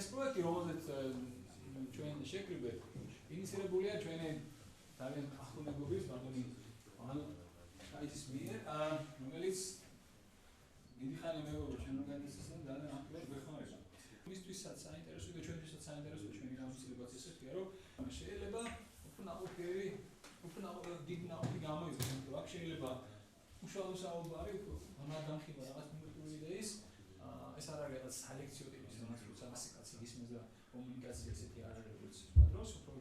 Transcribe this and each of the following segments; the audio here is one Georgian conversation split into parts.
ეს პროექტი, რომელზეც ჩვენ შეკრიბეთ, ინიციირებულია ჩვენი ძალიან ახლო მეგობრის ბატონი აიძის მიერ, რომელიც დიდი ხანი მეგობრია ჩვენ ორგანიზაციასთან ძალიან ახლოს გვეხმარება. მისთვისაც საინტერესოა და ჩვენთვისაც საინტერესოა ჩვენი გამოცდილებაც ესეთია, რომ შეიძლება უფრო ნაყოფიერი, უფრო დიდი ნაყოფი გამოიღოს, იმიტომ რომ აქ შეიძლება უშუალო საუბარი უფრო განხილვა რაღაც მიმართული იდეის, ეს არ არის რაღაც სალექციო ტიპის რაღაც როცა მასიკაცი ისმის და კომუნიკაცია ესეთი არ არის როგორც სხვა დროს, უფრო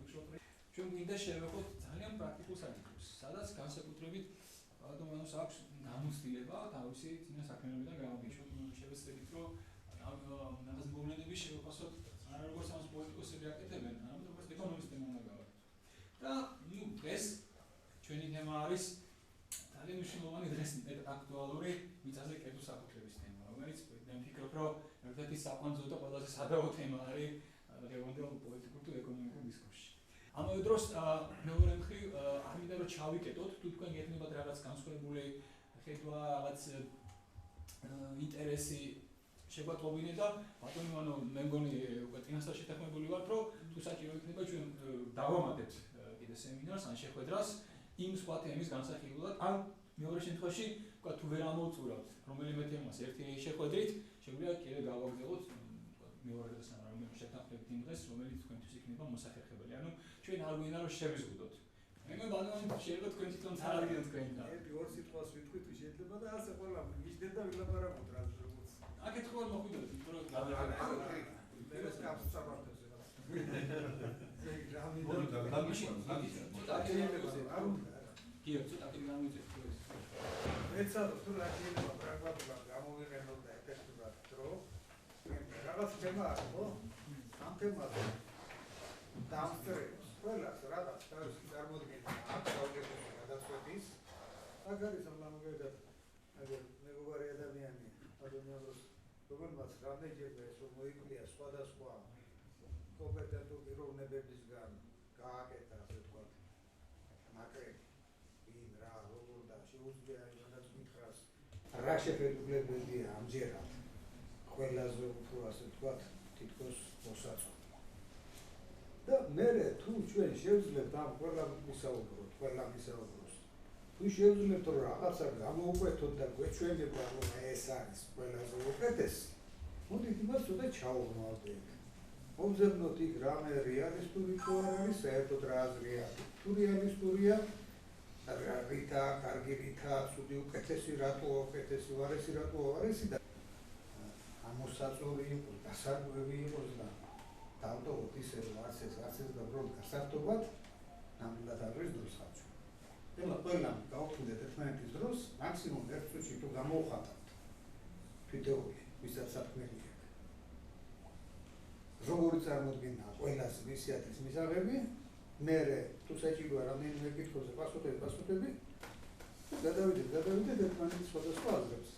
ჩვენ გვინდა შევეხოთ ძალიან პრაქტიკულ საკითხებს, სადაც განსაკუთრებით ბატონს აქვს გამოცდილება თავისი წინა საქმიანობიდან გამომიჩნევ შევეცდებით რომ რაღაც მოვლენები შევაფასოთ არა როგორც ამას პოლიტიკოსები აკეთებენ, არამედ როგორც ეკონომისტები უნდა გავაკეთოთ. და დღეს ჩვენი თემა არის ძალიან მნიშვნელოვანი დღეს აქტუალური მიწაზე კერძო საკუთრების თემა, რომელიც მე ვფიქრობ რომ ერთ-ერთი საყვანძო და ყველაზე სადავო თემა არის დღევანდელ პოლიტიკურ თუ ეკონომიკურ დისკურსში. ამავე დროს მეორე მხრივ არ მინდა რომ ჩავიკეტოთ, თუ თქვენ გექნებათ რაღაც განსხვავებული ხედვა, რაღაც ინტერესი შეგვატყობინე და ბატონო ანუ მე მგონი უკვე წინასწარ შეთანხმებული ვართ, რომ თუ საჭირო იქნება ჩვენ დავამატებთ კიდე სემინარს ან შეხვედრას იმ სხვა თემის განსახილველად, ან მეორე შემთხვევაში ვთქვა თუ ვერ ამოვწურავთ რომელიმე თემას ერთი შეხვედრით, შეგვიძლია კიდე გავაგზავნოთ მეორე დღეს ან რომელიმე შეთანხმებით იმ დღეს, რომელიც თქვენთვის იქნება მოსახერხებელი. ანუ ჩვენ არ გვინდა რომ შევიზღუდოთ. მე ბატონო შეიძლება თქვენ თვითონ წარადგინოთ თქვენთან. ერთი ორ სიტყვას ვიტყვით თუ შეიძლება და ასე ყველა მისდენ და ვილაპარაკოთ რაც როგორც. აქეთ ხო მოხვიდეთ, იმიტომ რომ ეს კაფს საბართებს რა. კი, ცოტა კიდე გამიწევთ. ეცადო თუ რა შეიძლება პრაგმატულად გამოვიყენოთ და ეფექტურად დრო. რაღაც თემა არის, ხო? ამ თემაზე დამსწრებს ყველას რაღაც თავისი წარმოდგენა აქვს აუდიტორიის გადაწყვეტის. აქ არის ამლამოგედად აგერ მეგობარი ადამიანი, ადამიანს რომელმაც რამდენჯერმე ეს მოიკლია სხვადასხვა კომპეტენტური პიროვნებებისგან გააკეთა, ასე ვთქვათ, ნაკრები, ვინ რა, როგორ და შეუძლია იმანაც მითხრას, რა შეხედულებებია ამჯერად ყველაზე უფრო, ასე ვთქვათ, თითქოს მოსაწყობი. და მე თუ ჩვენ შევძლებთ ამ ყველა მისაუბროს, თუ შევძლებთ რომ რაღაცა გამოვკვეთოთ და გვეჩვენება რომ ეს არის ყველაზე უკეთესი, მოდით იმას ცოტა ჩავღრმავდეთ. მოვძებნოთ იქ რამე რეალისტური თუ არ არის, საერთოდ რა აზრია, თუ რეალისტურია, ვითა, კარგი ვითა, ცუდი უკეთესი რატო, უკეთესი ვარესი რატო ვარესი და ამოსაწორი იყოს, დასარგვევი იყოს და დავტოვოთ ისე რომ არც ეს და უბრალოდ გასართობად ნამდვილად არის დროს ხარჯვა. ეხლა ყველამ გავხდეთ ერთმანეთის დროს, მაქსიმუმ ერთ წუთში თუ გამოვხატავთ თვითეული, ვისაც საქმეები აქვს. როგორი წარმოდგენაა ყველას ვისიათის მისაღები, მერე თუ საჭიროა რამდენიმე კითხვაზე პასუხები, გადავიდეთ ერთმანეთის სხვადასხვა აზრებს.